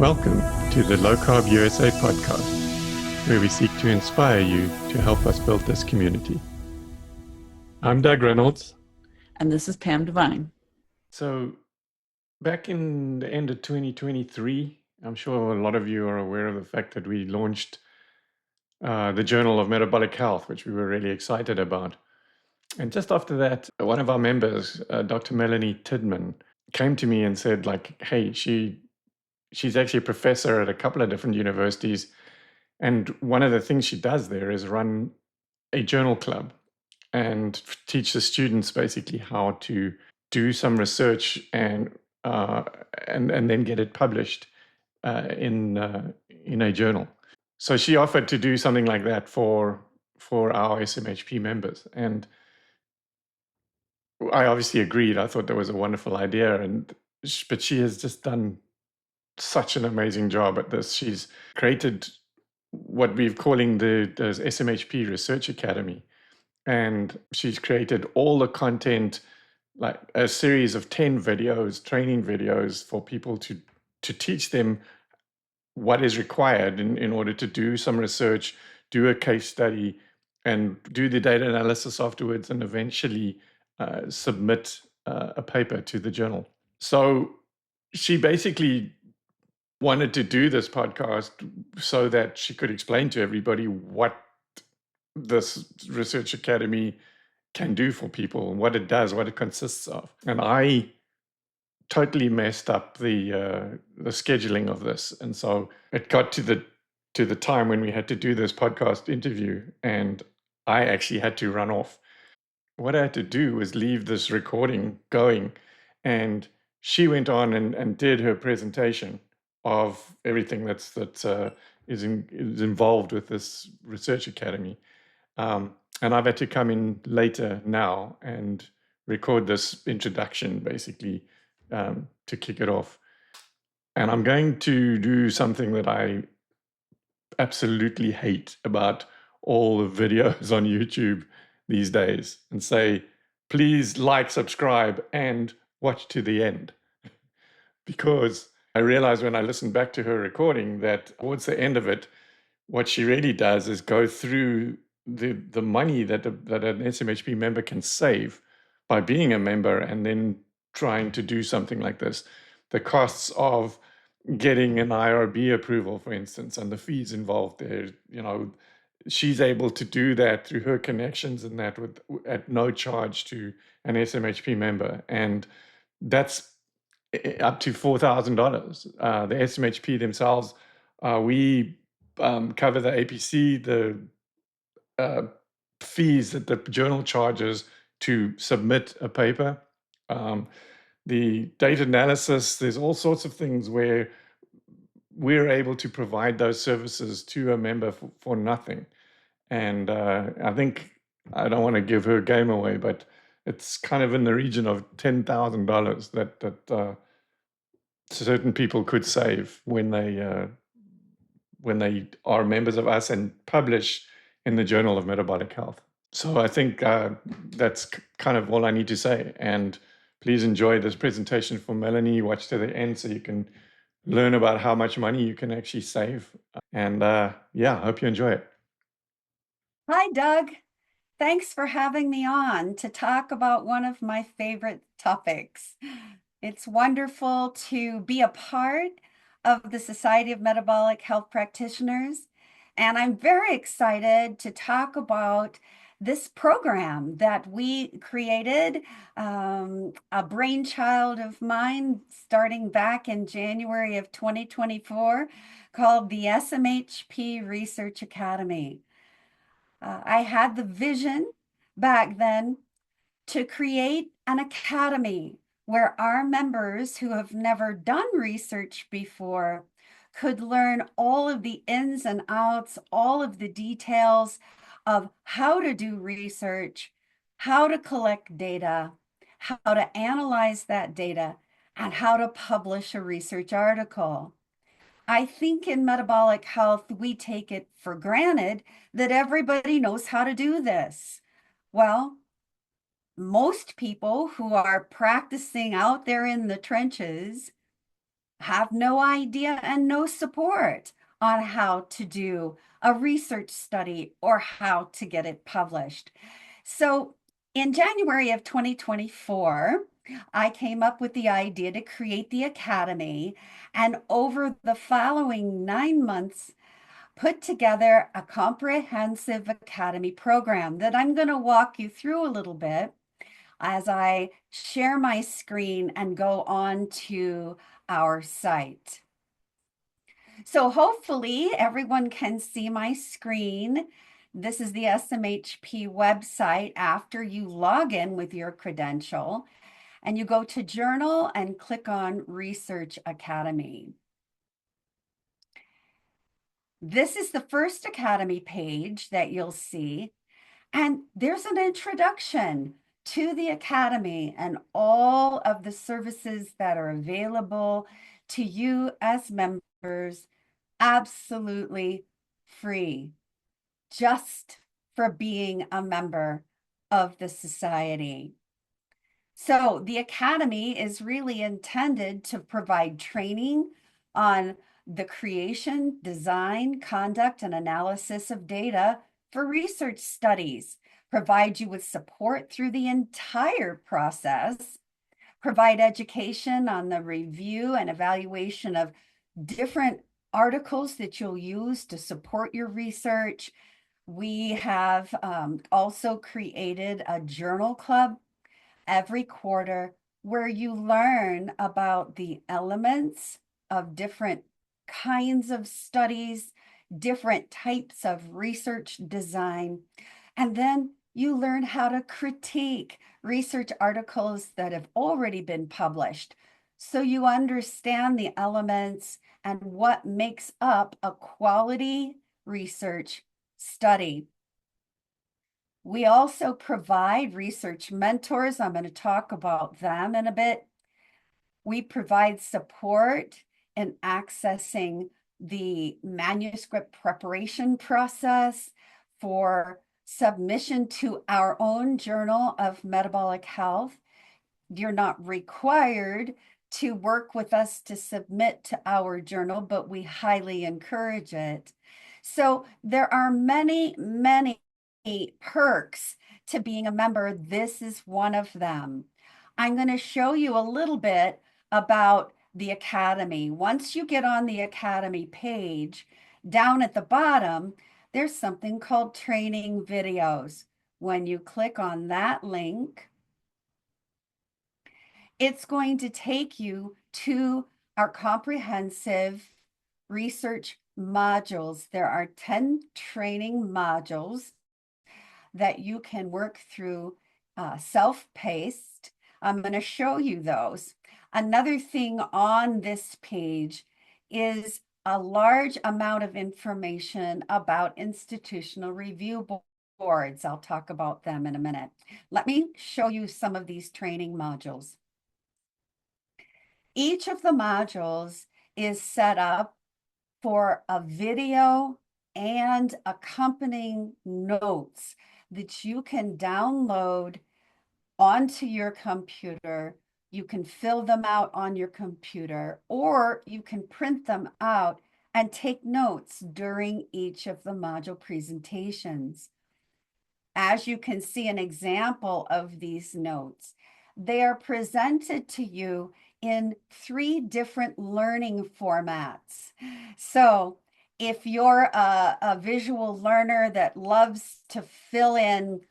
Welcome to the LowCarbUSA podcast, where we seek to inspire you to help us build this community. I'm Doug Reynolds. And this is Pam Devine. So back in the end of 2023, I'm sure a lot of you are aware of the fact that we launched the Journal of Metabolic Health, which we were really excited about. And just after that, one of our members, Dr. Melanie Tidman, came to me and said, hey, she's actually a professor at a couple of different universities. And one of the things she does there is run a journal club and teach the students basically how to do some research and then get it published in a journal. So she offered to do something like that for our SMHP members, and I obviously agreed. I thought that was a wonderful idea, but she has just done such an amazing job at this. She's created what we're calling the SMHP Research Academy, and she's created all the content, like a series of 10 videos, training videos for people to teach them what is required in order to do some research, do a case study, and do the data analysis afterwards, and eventually submit a paper to the journal. So she basically wanted to do this podcast so that she could explain to everybody what this research academy can do for people, what it does, what it consists of. And I totally messed up the scheduling of this, and so it got to the time when we had to do this podcast interview, and I actually had to run off. What I had to do was leave this recording going, and she went on and did her presentation of everything is involved with this research academy. And I've had to come in later now and record this introduction, basically, to kick it off. And I'm going to do something that I absolutely hate about all the videos on YouTube these days, and say, please like, subscribe, and watch to the end. Because I realized when I listened back to her recording that towards the end of it, what she really does is go through the money that an SMHP member can save by being a member and then trying to do something like this. The costs of getting an IRB approval, for instance, and the fees involved there, she's able to do that through her connections and that at no charge to an SMHP member. And that's up to $4,000. The SMHP themselves, we cover the APC, the fees that the journal charges to submit a paper, the data analysis. There's all sorts of things where we're able to provide those services to a member for nothing. And I think, I don't want to give her game away, but it's kind of in the region of $10,000 that certain people could save when they are members of us and publish in the Journal of Metabolic Health. So I think that's kind of all I need to say. And please enjoy this presentation from Melanie. Watch to the end so you can learn about how much money you can actually save. And I hope you enjoy it. Hi, Doug. Thanks for having me on to talk about one of my favorite topics. It's wonderful to be a part of the Society of Metabolic Health Practitioners, and I'm very excited to talk about this program that we created, a brainchild of mine starting back in January of 2024, called the SMHP Research Academy. I had the vision back then to create an academy where our members who have never done research before could learn all of the ins and outs, all of the details of how to do research, how to collect data, how to analyze that data, and how to publish a research article. I think in metabolic health, we take it for granted that everybody knows how to do this. Well, most people who are practicing out there in the trenches have no idea and no support on how to do a research study or how to get it published. So in January of 2024, I came up with the idea to create the Academy, and over the following 9 months, put together a comprehensive Academy program that I'm going to walk you through a little bit as I share my screen and go on to our site. So hopefully everyone can see my screen. This is the SMHP website after you log in with your credential, and you go to Journal and click on Research Academy. This is the first Academy page that you'll see, and there's an introduction to the Academy and all of the services that are available to you as members, absolutely free, just for being a member of the society. So the Academy is really intended to provide training on the creation, design, conduct, and analysis of data for research studies, provide you with support through the entire process, provide education on the review and evaluation of different articles that you'll use to support your research. We have also created a journal club every quarter where you learn about the elements of different kinds of studies, different types of research design, and then you learn how to critique research articles that have already been published. So you understand the elements and what makes up a quality research study. We also provide research mentors. I'm going to talk about them in a bit. We provide support in accessing the manuscript preparation process for submission to our own Journal of Metabolic Health. You're not required to work with us to submit to our journal, but we highly encourage it. So there are many, many perks to being a member. This is one of them. I'm going to show you a little bit about the Academy. Once you get on the Academy page, down at the bottom, there's something called training videos. When you click on that link, it's going to take you to our comprehensive research modules. There are 10 training modules that you can work through self-paced. I'm going to show you those. Another thing on this page is a large amount of information about institutional review boards. I'll talk about them in a minute. Let me show you some of these training modules. Each of the modules is set up for a video and accompanying notes that you can download onto your computer. You can fill them out on your computer, or you can print them out and take notes during each of the module presentations. As you can see an example of these notes, they are presented to you in 3 different learning formats. So if you're a visual learner that loves to fill in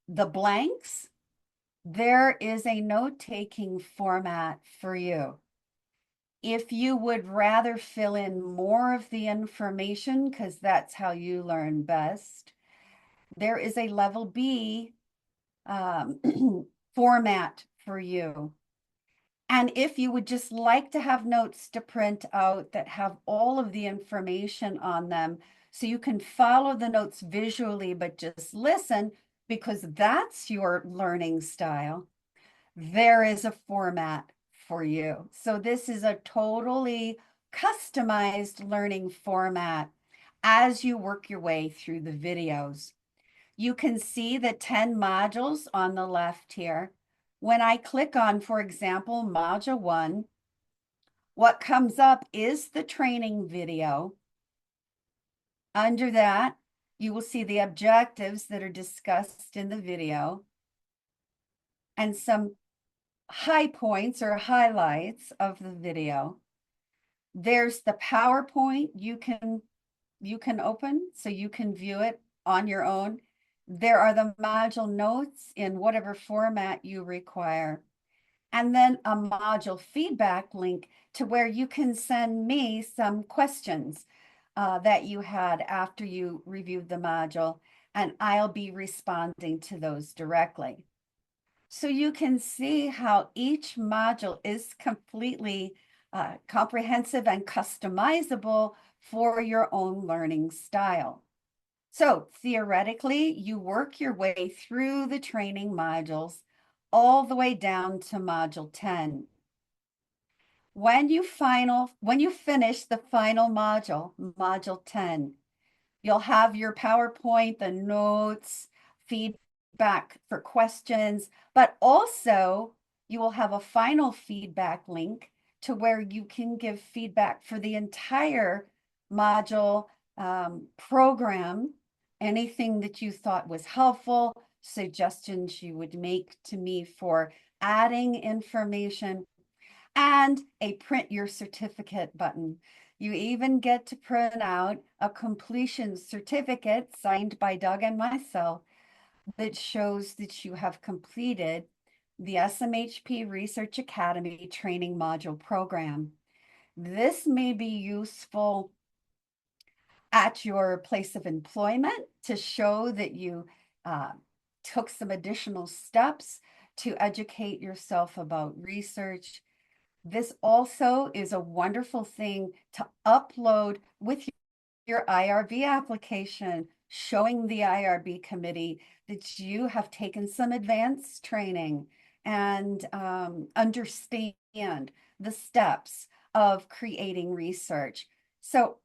the blanks, there is a note-taking format for you. If you would rather fill in more of the information, because that's how you learn best, there is a level B format for you. And if you would just like to have notes to print out that have all of the information on them, so you can follow the notes visually, but just listen because that's your learning style, there is a format for you. So this is a totally customized learning format as you work your way through the videos. You can see the 10 modules on the left here. When I click on, for example, module 1, What comes up is the training video. Under that, you will see the objectives that are discussed in the video and some high points or highlights of the video. There's the PowerPoint you can open so you can view it on your own. There are the module notes in whatever format you require. And then a module feedback link to where you can send me some questions that you had after you reviewed the module, and I'll be responding to those directly. So you can see how each module is completely comprehensive and customizable for your own learning style. So theoretically, you work your way through the training modules all the way down to module 10. When you finish the final module, module 10, you'll have your PowerPoint, the notes, feedback for questions, but also you will have a final feedback link to where you can give feedback for the entire module program, anything that you thought was helpful, suggestions you would make to me for adding information, and a print your certificate button. You even get to print out a completion certificate signed by Doug and myself that shows that you have completed the SMHP Research Academy training module program. This may be useful at your place of employment to show that you took some additional steps to educate yourself about research. This also is a wonderful thing to upload with your IRB application, showing the IRB committee that you have taken some advanced training and understand the steps of creating research. So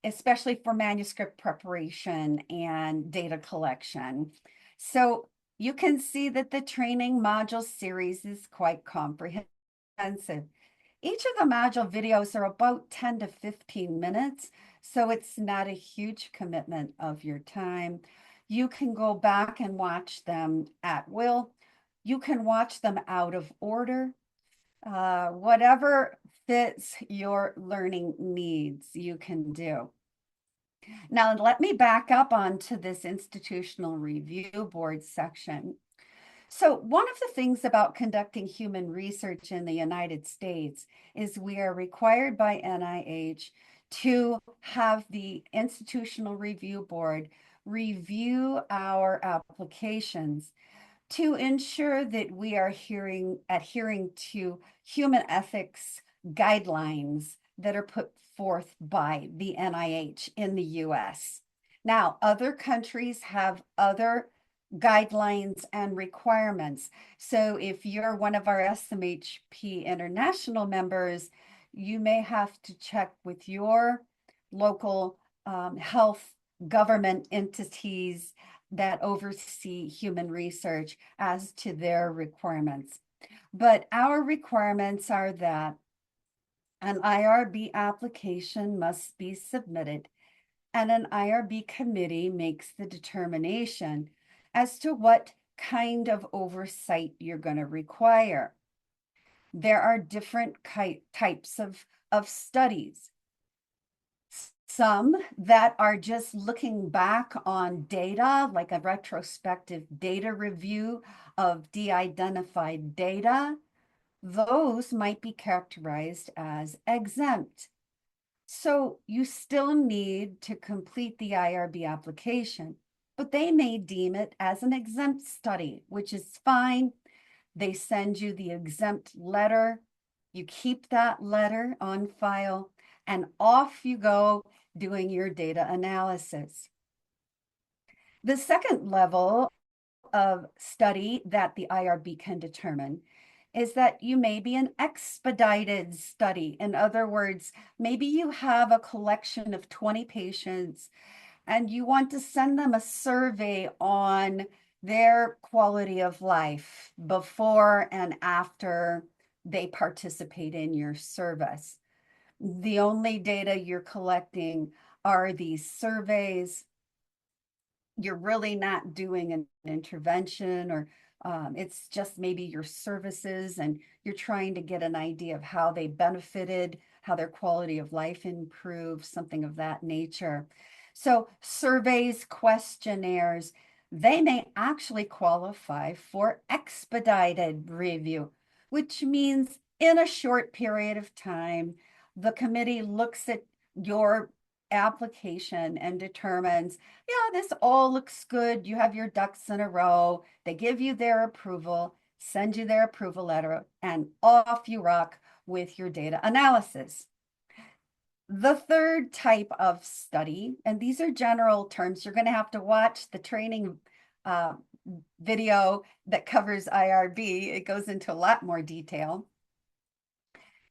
especially for manuscript preparation and data collection. So you can see that the training module series is quite comprehensive. Each of the module videos are about 10 to 15 minutes, so it's not a huge commitment of your time. You can go back and watch them at will. You can watch them out of order. Whatever fits your learning needs, you can do. Now, let me back up onto this institutional review board section. So one of the things about conducting human research in the United States is we are required by NIH to have the Institutional Review Board review our applications to ensure that we are adhering to human ethics guidelines that are put forth by the NIH in the US. Now, other countries have other guidelines and requirements. So if you're one of our SMHP international members, you may have to check with your local health government entities that oversee human research as to their requirements. But our requirements are that an IRB application must be submitted and an IRB committee makes the determination as to what kind of oversight you're going to require. There are different types of studies. Some that are just looking back on data, like a retrospective data review of de-identified data. Those might be characterized as exempt. So you still need to complete the IRB application, but they may deem it as an exempt study, which is fine. They send you the exempt letter. You keep that letter on file, and off you go doing your data analysis. The second level of study that the IRB can determine is that you may be an expedited study. In other words, maybe you have a collection of 20 patients and you want to send them a survey on their quality of life before and after they participate in your service. The only data you're collecting are these surveys. You're really not doing an intervention, or it's just maybe your services, and you're trying to get an idea of how they benefited, how their quality of life improved, something of that nature. So surveys, questionnaires, they may actually qualify for expedited review, which means in a short period of time, the committee looks at your application and determines, yeah, this all looks good. You have your ducks in a row. They give you their approval, send you their approval letter, and off you rock with your data analysis. The third type of study, and these are general terms, you're going to have to watch the training video that covers IRB. It goes into a lot more detail.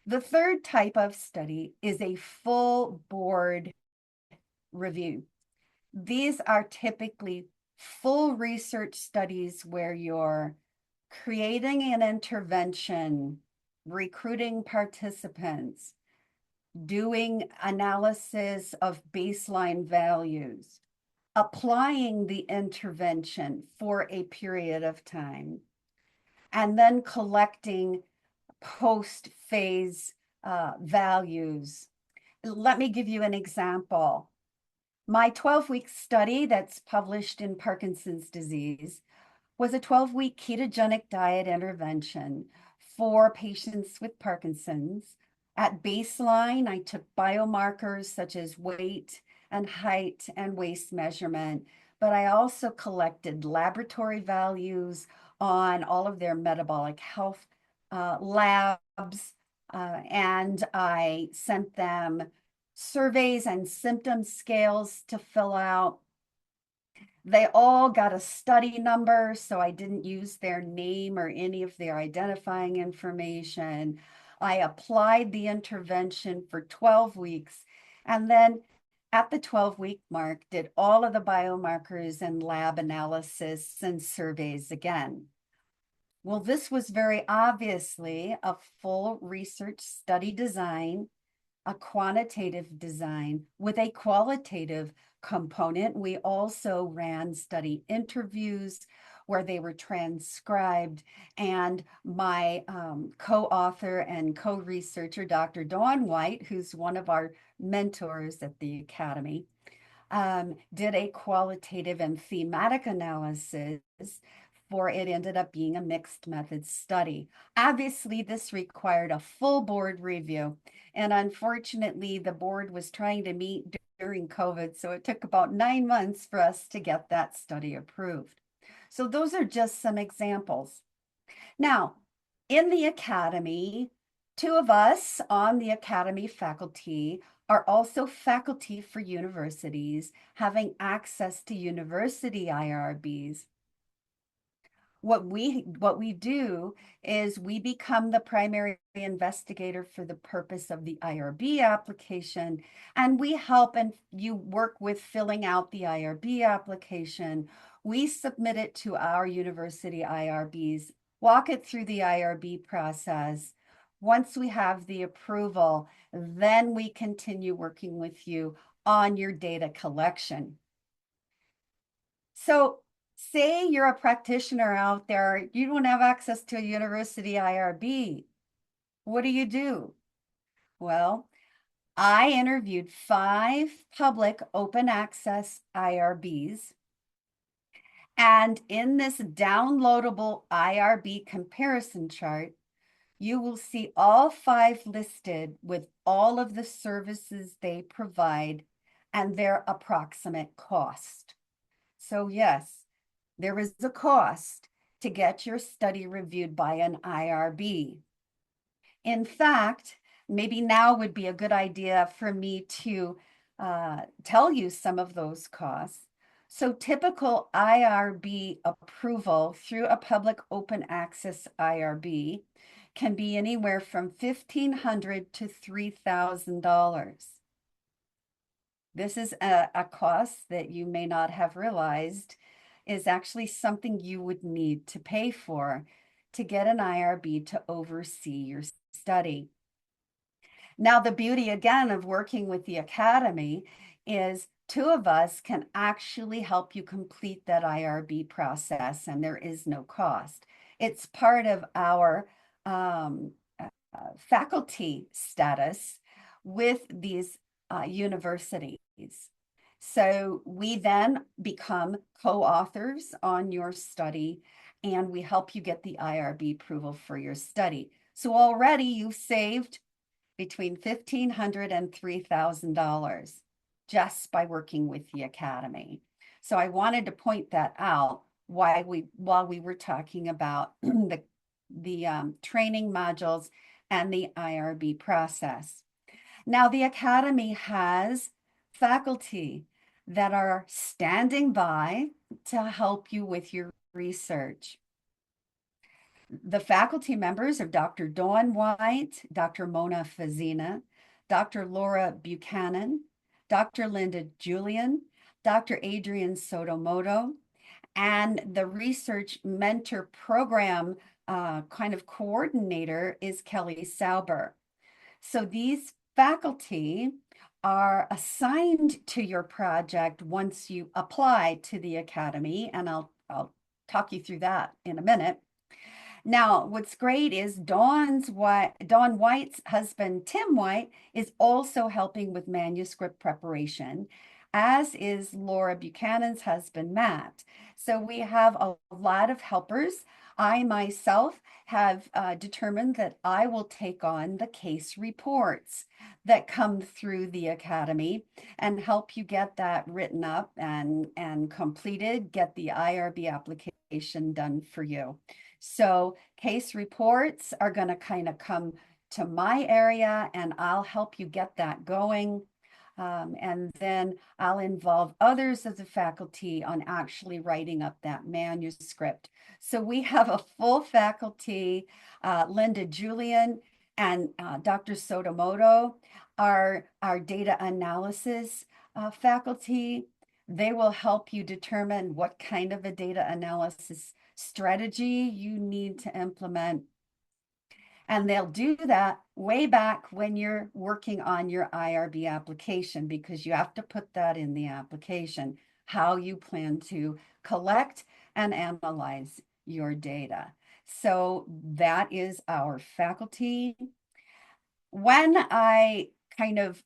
The third type of study is a full board review. These are typically full research studies where you're creating an intervention, recruiting participants, doing analysis of baseline values, applying the intervention for a period of time, and then collecting post-phase values. Let me give you an example. My 12-week study that's published in Parkinson's disease was a 12-week ketogenic diet intervention for patients with Parkinson's. At baseline, I took biomarkers such as weight and height and waist measurement, but I also collected laboratory values on all of their metabolic health labs, and I sent them surveys and symptom scales to fill out. They all got a study number, so I didn't use their name or any of their identifying information. I applied the intervention for 12 weeks, and then at the 12-week mark, did all of the biomarkers and lab analysis and surveys again. Well, this was very obviously a full research study design, a quantitative design with a qualitative component. We also ran study interviews where they were transcribed, and my co-author and co-researcher, Dr. Dawn White, who's one of our mentors at the Academy, did a qualitative and thematic analysis for it. Ended up being a mixed method study. Obviously, this required a full board review, and unfortunately, the board was trying to meet during COVID, so it took about 9 months for us to get that study approved. So those are just some examples. Now, in the Academy, 2 of us on the Academy faculty are also faculty for universities, having access to university IRBs. What we do is we become the primary investigator for the purpose of the IRB application, and we help, and you work with filling out the IRB application. We submit it to our university IRBs, walk it through the IRB process. Once we have the approval, then we continue working with you on your data collection. So say you're a practitioner out there, you don't have access to a university IRB. What do? Well, I interviewed 5 public open access IRBs. And in this downloadable IRB comparison chart, you will see all 5 listed with all of the services they provide and their approximate cost. So yes, there is a cost to get your study reviewed by an IRB. In fact, maybe now would be a good idea for me to tell you some of those costs. So typical IRB approval through a public open access IRB can be anywhere from $1,500 to $3,000. This is a cost that you may not have realized is actually something you would need to pay for. to get an IRB to oversee your study. Now, the beauty again of working with the Academy is two of us can actually help you complete that IRB process, and there is no cost. It's part of our faculty status with these universities. So we then become co-authors on your study, and we help you get the IRB approval for your study. So already you've saved between $1,500 and $3,000 just by working with the Academy. So I wanted to point that out while we were talking about the training modules and the IRB process. Now, the Academy has faculty that are standing by to help you with your research. The faculty members are Dr. Dawn White, Dr. Mona Fazina, Dr. Laura Buchanan, Dr. Linda Julian, Dr. Adrian Sotomoto, and the Research Mentor Program kind of coordinator is Kelly Sauber. So these faculty are assigned to your project once you apply to the Academy, and I'll talk you through that in a minute. Now, what's great is Dawn White's husband, Tim White, is also helping with manuscript preparation, as is Laura Buchanan's husband, Matt. So we have a lot of helpers. I myself have determined that I will take on the case reports that come through the Academy and help you get that written up and completed, get the IRB application done for you. So case reports are going to kind of come to my area, and I'll help you get that going. And then I'll involve others of the faculty on actually writing up that manuscript. So we have a full faculty. Linda Julian and Dr. Sotomoto are our data analysis faculty. They will help you determine what kind of a data analysis strategy you need to implement. And they'll do that way back when you're working on your IRB application, because you have to put that in the application, how you plan to collect and analyze your data. So that is our faculty. When I kind of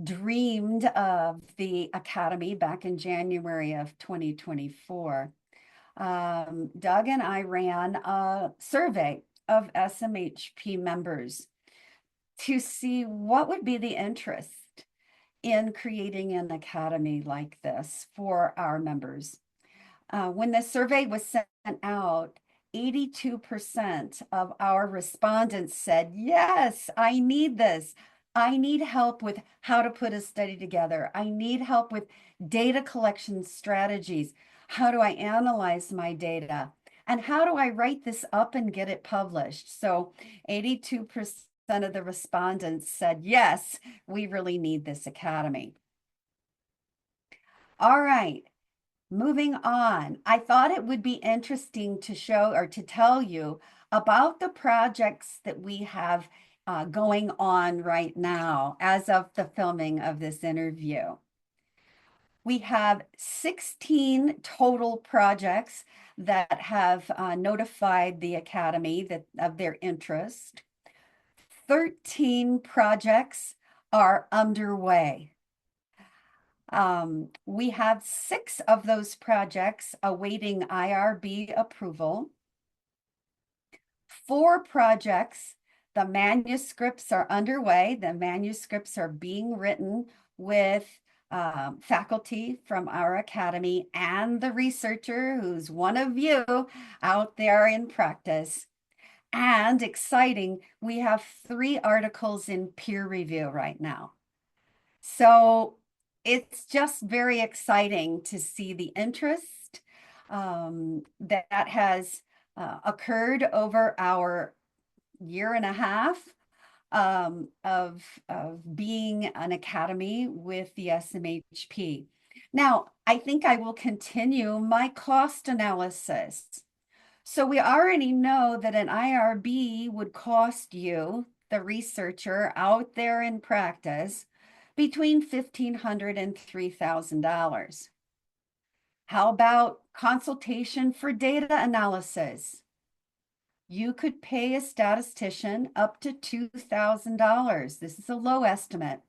dreamed of the Academy back in January of 2024, Doug and I ran a survey of SMHP members to see what would be the interest in creating an academy like this for our members. When the survey was sent out, 82% of our respondents said, yes, I need this. I need help with how to put a study together. I need help with data collection strategies. How do I analyze my data? And how do I write this up and get it published? So 82% of the respondents said, yes, we really need this academy. All right, moving on. I thought it would be interesting to show or to tell you about the projects that we have going on right now as of the filming of this interview. We have 16 total projects that have notified the Academy of their interest. 13 projects are underway. We have 6 of those projects awaiting IRB approval. 4 projects, the manuscripts are underway. The manuscripts are being written with faculty from our academy and the researcher who's one of you out there in practice. And exciting, we have 3 articles in peer review right now. So it's just very exciting to see the interest that has occurred over our year and a half of being an academy with the SMHP. Now, I think I will continue my cost analysis. So we already know that an IRB would cost you, the researcher out there in practice, between $1,500 and $3,000. How about consultation for data analysis? You could pay a statistician up to $2,000. This is a low estimate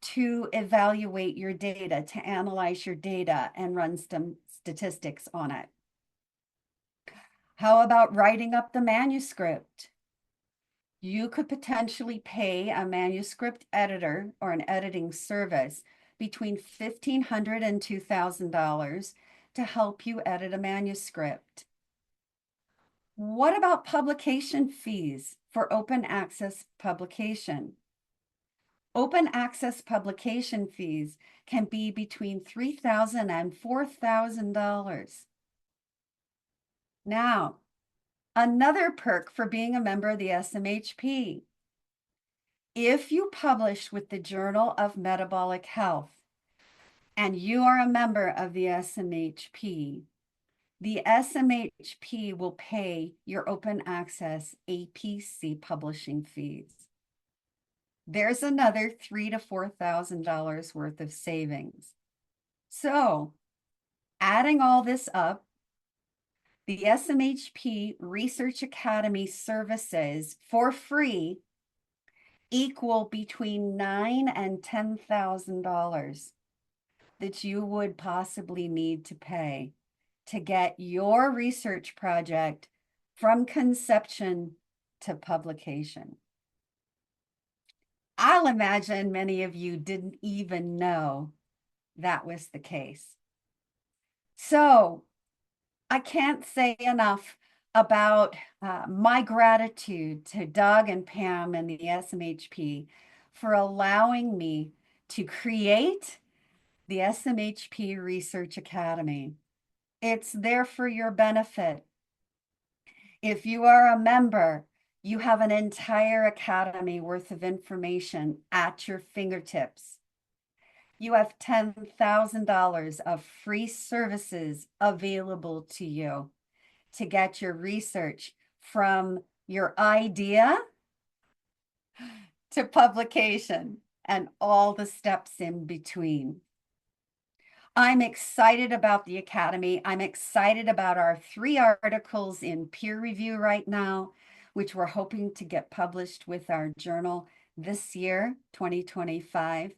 to evaluate your data, to analyze your data and run some statistics on it. How about writing up the manuscript? You could potentially pay a manuscript editor or an editing service between $1,500 and $2,000 to help you edit a manuscript. What about publication fees for open access publication? Open access publication fees can be between $3,000 and $4,000. Now, another perk for being a member of the SMHP. If you publish with the Journal of Metabolic Health and you are a member of the SMHP will pay your open access APC publishing fees. There's another $3,000 to $4,000 worth of savings. So, adding all this up, the SMHP Research Academy services for free equal between $9,000 and $10,000 that you would possibly need to pay to get your research project from conception to publication. I'll imagine many of you didn't even know that was the case. So I can't say enough about my gratitude to Doug and Pam and the SMHP for allowing me to create the SMHP Research Academy. It's there for your benefit. If you are a member, you have an entire academy worth of information at your fingertips. You have $10,000 of free services available to you to get your research from your idea to publication and all the steps in between. I'm excited about the Academy. I'm excited about our 3 articles in peer review right now, which we're hoping to get published with our journal this year, 2025,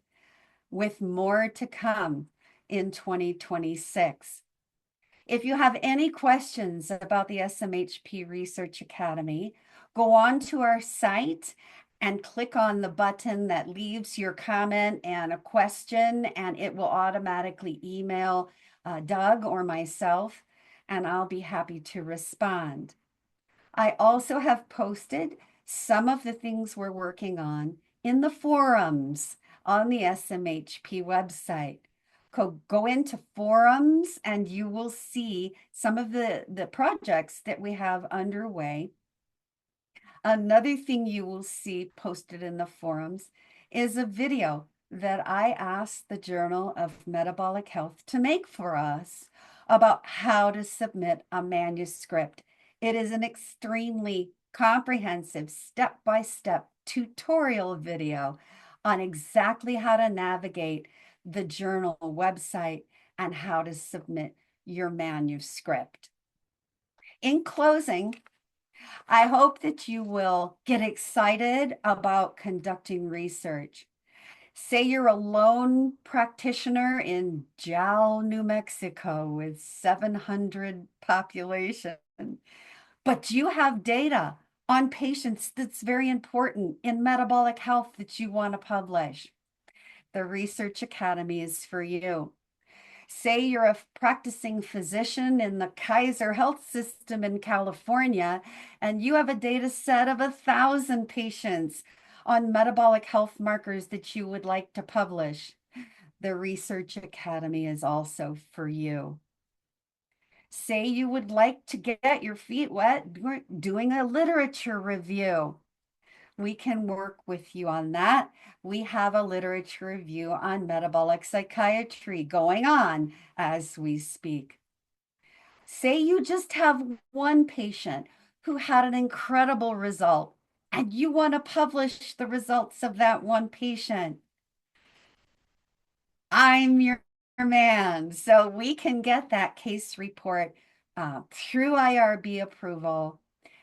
with more to come in 2026. If you have any questions about the SMHP Research Academy, go on to our site and click on the button that leaves your comment and a question, and it will automatically email Doug or myself, and I'll be happy to respond. I also have posted some of the things we're working on in the forums on the SMHP website. Go into forums and you will see some of the projects that we have underway. Another thing you will see posted in the forums is a video that I asked the Journal of Metabolic Health to make for us about how to submit a manuscript. It is an extremely comprehensive step-by-step tutorial video on exactly how to navigate the journal website and how to submit your manuscript. In closing, I hope that you will get excited about conducting research. Say you're a lone practitioner in Jal, New Mexico with 700 population, but you have data on patients that's very important in metabolic health that you want to publish. The Research Academy is for you. Say you're a practicing physician in the Kaiser Health System in California, and you have a data set of 1,000 patients on metabolic health markers that you would like to publish. The Research Academy is also for you. Say you would like to get your feet wet doing a literature review. We can work with you on that. We have a literature review on metabolic psychiatry going on as we speak. Say you just have one patient who had an incredible result and you want to publish the results of that one patient. I'm your man. So we can get that case report through IRB approval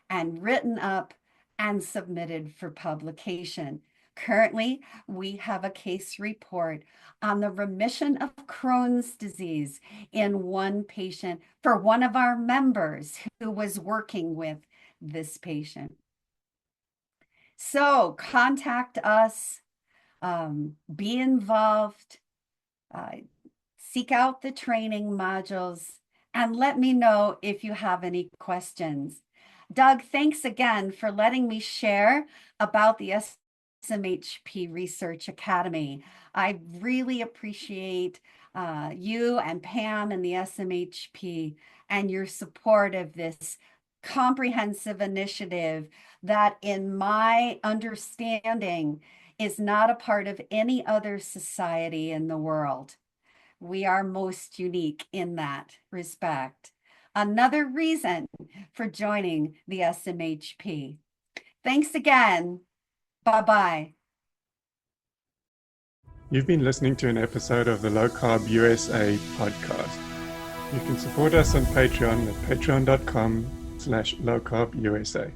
and written up and submitted for publication. Currently, we have a case report on the remission of Crohn's disease in one patient for one of our members who was working with this patient. So contact us, be involved, seek out the training modules, and let me know if you have any questions. Doug, thanks again for letting me share about the SMHP Research Academy. I really appreciate you and Pam and the SMHP and your support of this comprehensive initiative that, in my understanding, is not a part of any other society in the world. We are most unique in that respect. Another reason for joining the SMHP. Thanks again. Bye-bye. You've been listening to an episode of the Low Carb USA podcast. You can support us on Patreon at patreon.com/lowcarbusa.